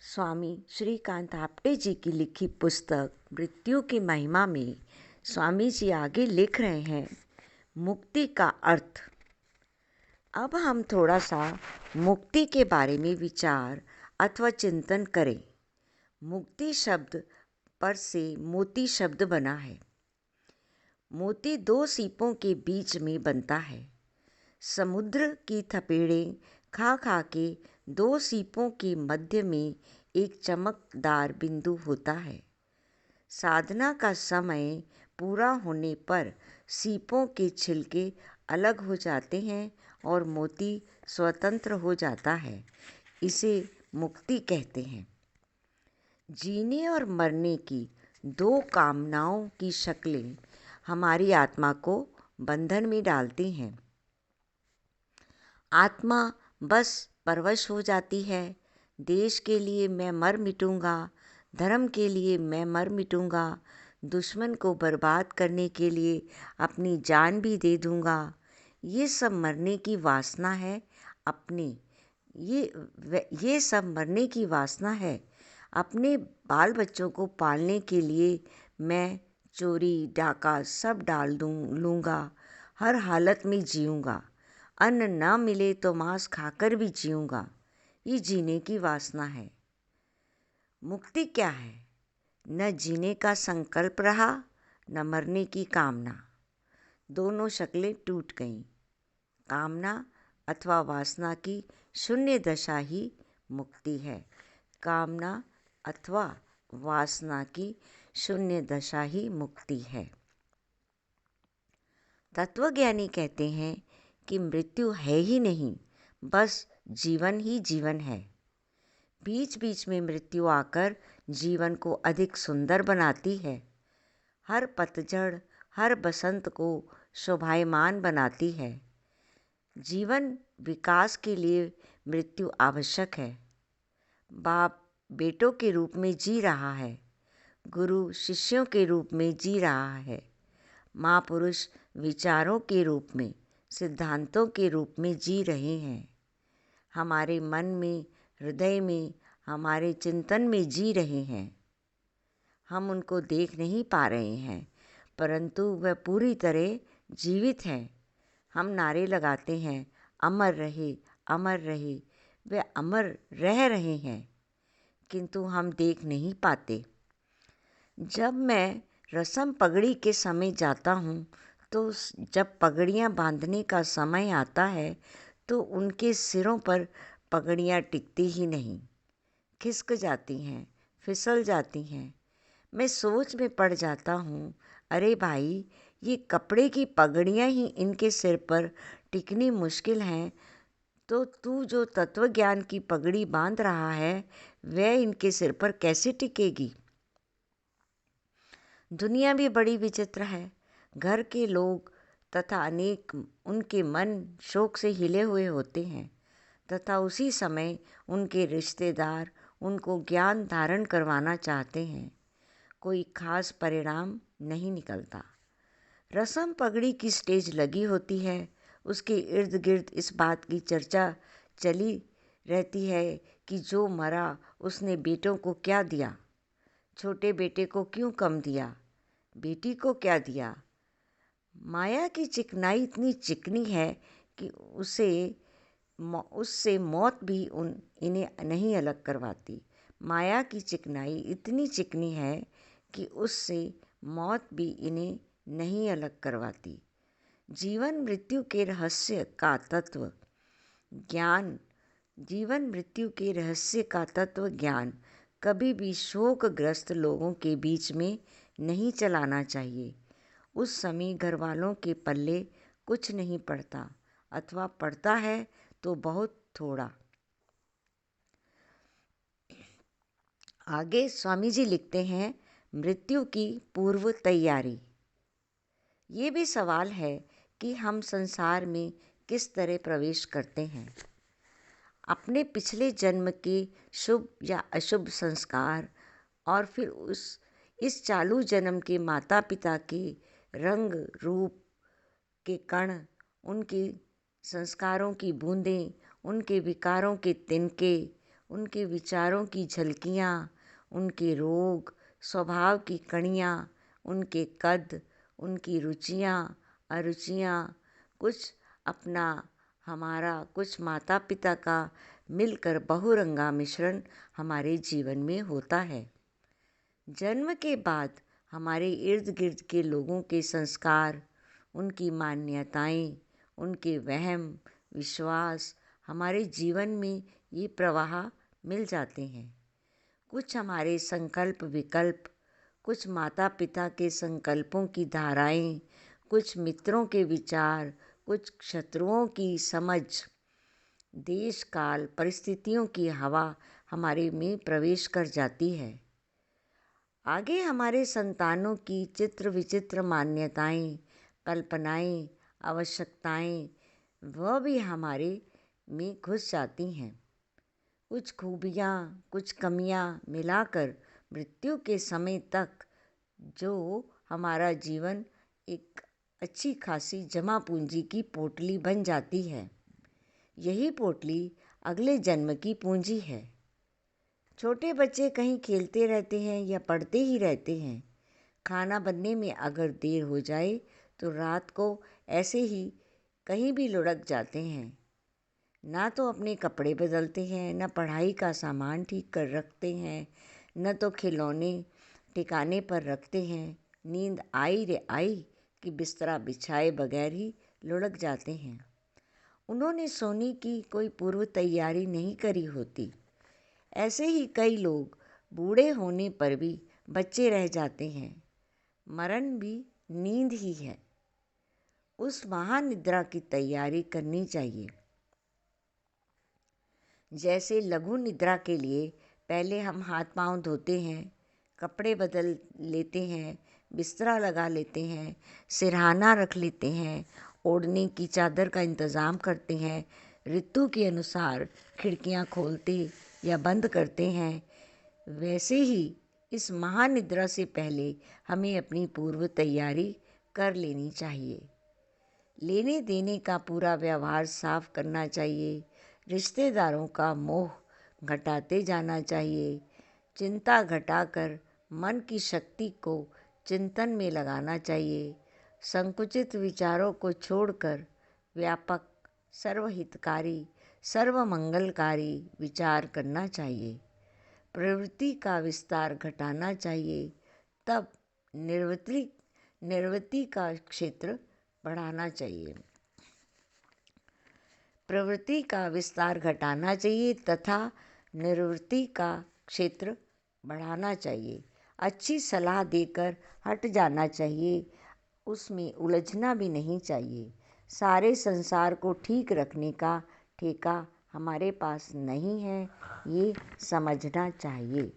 स्वामी श्रीकांत आपटे जी की लिखी पुस्तक मृत्यु की महिमा में स्वामी जी आगे लिख रहे हैं मुक्ति का अर्थ। अब हम थोड़ा सा मुक्ति के बारे में विचार अथवा चिंतन करें। मुक्ति शब्द पर से मोती शब्द बना है। मोती दो सीपों के बीच में बनता है। समुद्र की थपेड़ें खा खा के दो सीपों के मध्य में एक चमकदार बिंदु होता है। साधना का समय पूरा होने पर सीपों के छिलके अलग हो जाते हैं और मोती स्वतंत्र हो जाता है। इसे मुक्ति कहते हैं। जीने और मरने की दो कामनाओं की शक्लें हमारी आत्मा को बंधन में डालती हैं। आत्मा बस परवश हो जाती है। देश के लिए मैं मर मिटूंगा, धर्म के लिए मैं मर मिटूंगा, दुश्मन को बर्बाद करने के लिए अपनी जान भी दे दूंगा। ये सब मरने की वासना है। ये सब मरने की वासना है। अपने बाल बच्चों को पालने के लिए मैं चोरी डाका सब डाल लूँगा। हर हालत में जीऊँगा। अन्न न मिले तो मांस खाकर भी जीऊँगा। ये जीने की वासना है। मुक्ति क्या है? न जीने का संकल्प रहा, न मरने की कामना। दोनों शक्लें टूट गईं। कामना अथवा वासना की शून्य दशा ही मुक्ति है। कामना अथवा वासना की शून्य दशा ही मुक्ति है। तत्वज्ञानी कहते हैं कि मृत्यु है ही नहीं, बस जीवन ही जीवन है। बीच बीच में मृत्यु आकर जीवन को अधिक सुंदर बनाती है। हर पतझड़, हर बसंत को शोभायमान बनाती है। जीवन विकास के लिए मृत्यु आवश्यक है। बाप बेटों के रूप में जी रहा है। गुरु शिष्यों के रूप में जी रहा है। महापुरुष विचारों के रूप में, सिद्धांतों के रूप में जी रहे हैं। हमारे मन में, हृदय में, हमारे चिंतन में जी रहे हैं। हम उनको देख नहीं पा रहे हैं, परंतु वह पूरी तरह जीवित हैं। हम नारे लगाते हैं, अमर रहे, अमर रहे। वे अमर रह रहे हैं, किंतु हम देख नहीं पाते। जब मैं रसम पगड़ी के समय जाता हूँ, तो जब पगड़ियाँ बांधने का समय आता है तो उनके सिरों पर पगड़ियाँ टिकती ही नहीं, खिसक जाती हैं, फिसल जाती हैं। मैं सोच में पड़ जाता हूँ, अरे भाई, ये कपड़े की पगड़ियाँ ही इनके सिर पर टिकनी मुश्किल हैं, तो तू जो तत्वज्ञान की पगड़ी बांध रहा है वह इनके सिर पर कैसे टिकेगी? दुनिया भी बड़ी विचित्र है। घर के लोग तथा अनेक उनके मन शोक से हिले हुए होते हैं तथा उसी समय उनके रिश्तेदार उनको ज्ञान धारण करवाना चाहते हैं। कोई खास परिणाम नहीं निकलता। रसम पगड़ी की स्टेज लगी होती है। उसके इर्द गिर्द इस बात की चर्चा चली रहती है कि जो मरा उसने बेटों को क्या दिया, छोटे बेटे को क्यों कम दिया, बेटी को क्या दिया। माया की चिकनाई इतनी चिकनी है कि उससे मौत भी इन्हें नहीं अलग करवाती। माया की चिकनाई इतनी चिकनी है कि उससे मौत भी इन्हें नहीं अलग करवाती। जीवन मृत्यु के रहस्य का तत्व ज्ञान जीवन मृत्यु के रहस्य का तत्व ज्ञान कभी भी शोकग्रस्त लोगों के बीच में नहीं चलाना चाहिए। उस समय घर वालों के पल्ले कुछ नहीं पड़ता, अथवा पड़ता है तो बहुत थोड़ा। आगे स्वामी जी लिखते हैं, मृत्यु की पूर्व तैयारी। ये भी सवाल है कि हम संसार में किस तरह प्रवेश करते हैं। अपने पिछले जन्म के शुभ या अशुभ संस्कार और फिर इस चालू जन्म के माता पिता के रंग रूप के कण, उनके संस्कारों की बूंदें, उनके विकारों के तिनके, उनके विचारों की झलकियाँ, उनके रोग, स्वभाव की कणियाँ, उनके कद, उनकी रुचियाँ, अरुचियाँ, कुछ अपना हमारा, कुछ माता पिता का मिलकर बहुरंगा मिश्रण हमारे जीवन में होता है। जन्म के बाद हमारे इर्द गिर्द के लोगों के संस्कार, उनकी मान्यताएं, उनके वहम विश्वास हमारे जीवन में ये प्रवाह मिल जाते हैं। कुछ हमारे संकल्प विकल्प, कुछ माता पिता के संकल्पों की धाराएं, कुछ मित्रों के विचार, कुछ शत्रुओं की समझ, देश काल परिस्थितियों की हवा हमारे में प्रवेश कर जाती है। आगे हमारे संतानों की चित्र विचित्र मान्यताएं, कल्पनाएं, आवश्यकताएं वह भी हमारे में घुस जाती हैं। कुछ खूबियाँ, कुछ कमियाँ मिलाकर मृत्यु के समय तक जो हमारा जीवन एक अच्छी खासी जमा पूंजी की पोटली बन जाती है। यही पोटली अगले जन्म की पूंजी है। छोटे बच्चे कहीं खेलते रहते हैं या पढ़ते ही रहते हैं। खाना बनने में अगर देर हो जाए तो रात को ऐसे ही कहीं भी लुढ़क जाते हैं। ना तो अपने कपड़े बदलते हैं, न पढ़ाई का सामान ठीक कर रखते हैं, न तो खिलौने ठिकाने पर रखते हैं। नींद आई रे आई कि बिस्तरा बिछाए बगैर ही लुढ़क जाते हैं। उन्होंने सोने की कोई पूर्व तैयारी नहीं करी होती। ऐसे ही कई लोग बूढ़े होने पर भी बच्चे रह जाते हैं। मरण भी नींद ही है। उस महानिद्रा की तैयारी करनी चाहिए। जैसे लघु निद्रा के लिए पहले हम हाथ पांव धोते हैं, कपड़े बदल लेते हैं, बिस्तरा लगा लेते हैं, सिरहाना रख लेते हैं, ओढ़ने की चादर का इंतज़ाम करते हैं, ऋतु के अनुसार खिड़कियां खोलते या बंद करते हैं, वैसे ही इस महानिद्रा से पहले हमें अपनी पूर्व तैयारी कर लेनी चाहिए। लेने देने का पूरा व्यवहार साफ करना चाहिए। रिश्तेदारों का मोह घटाते जाना चाहिए। चिंता घटाकर मन की शक्ति को चिंतन में लगाना चाहिए। संकुचित विचारों को छोड़कर व्यापक, सर्वहितकारी, सर्वमंगलकारी विचार करना चाहिए। प्रवृत्ति का विस्तार घटाना चाहिए, तब निर्वृत्ति का क्षेत्र बढ़ाना चाहिए। प्रवृत्ति का विस्तार घटाना चाहिए तथा निर्वृत्ति का क्षेत्र बढ़ाना चाहिए। अच्छी सलाह देकर हट जाना चाहिए, उसमें उलझना भी नहीं चाहिए। सारे संसार को ठीक रखने का ठेका हमारे पास नहीं है, ये समझना चाहिए।